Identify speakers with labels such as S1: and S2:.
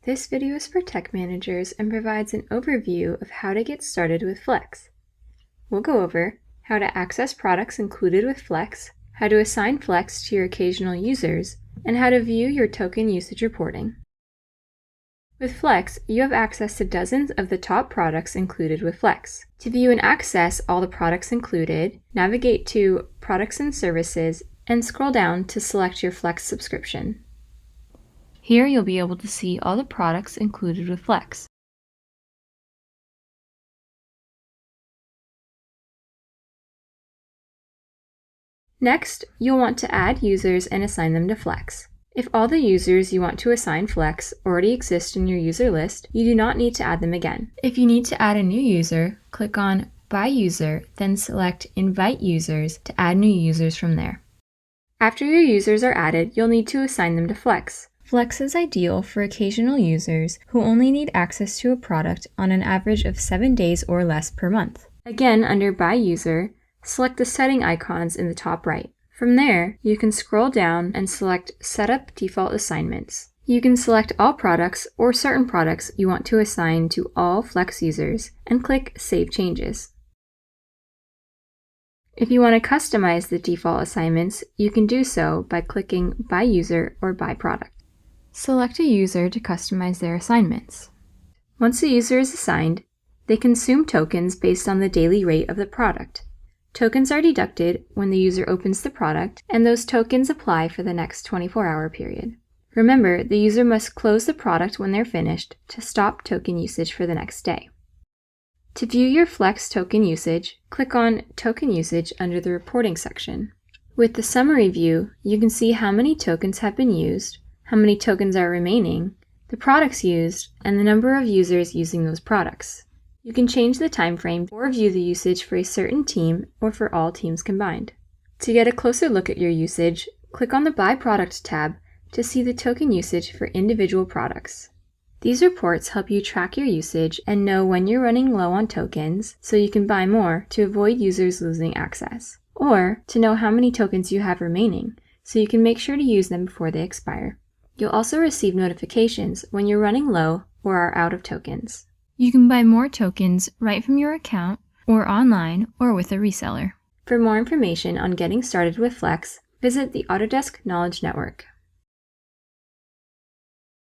S1: This video is for tech managers and provides an overview of how to get started with Flex. We'll go over how to access products included with Flex, how to assign Flex to your occasional users, and how to view your token usage reporting. With Flex, you have access to dozens of the top products included with Flex. To view and access all the products included, navigate to Products and Services and scroll down to select your Flex subscription. Here you'll be able to see all the products included with Flex. Next, you'll want to add users and assign them to Flex. If all the users you want to assign Flex already exist in your user list, you do not need to add them again. If you need to add a new user, click on By User, then select Invite Users to add new users from there. After your users are added, you'll need to assign them to Flex. Flex is ideal for occasional users who only need access to a product on an average of 7 days or less per month. Again, under By User, select the setting icons in the top right. From there, you can scroll down and select Set up Default Assignments. You can select all products or certain products you want to assign to all Flex users and click Save Changes. If you want to customize the default assignments, you can do so by clicking By User or By Product. Select a user to customize their assignments. Once a user is assigned, they consume tokens based on the daily rate of the product. Tokens are deducted when the user opens the product, and those tokens apply for the next 24-hour period. Remember, the user must close the product when they're finished to stop token usage for the next day. To view your Flex token usage, click on Token Usage under the Reporting section. With the Summary view, you can see how many tokens have been used, how many tokens are remaining, the products used, and the number of users using those products. You can change the time frame or view the usage for a certain team or for all teams combined. To get a closer look at your usage, click on the By Product tab to see the token usage for individual products. These reports help you track your usage and know when you're running low on tokens so you can buy more to avoid users losing access, or to know how many tokens you have remaining so you can make sure to use them before they expire. You'll also receive notifications when you're running low or are out of tokens. You can buy more tokens right from your account, or online, or with a reseller. For more information on getting started with Flex, visit the Autodesk Knowledge Network.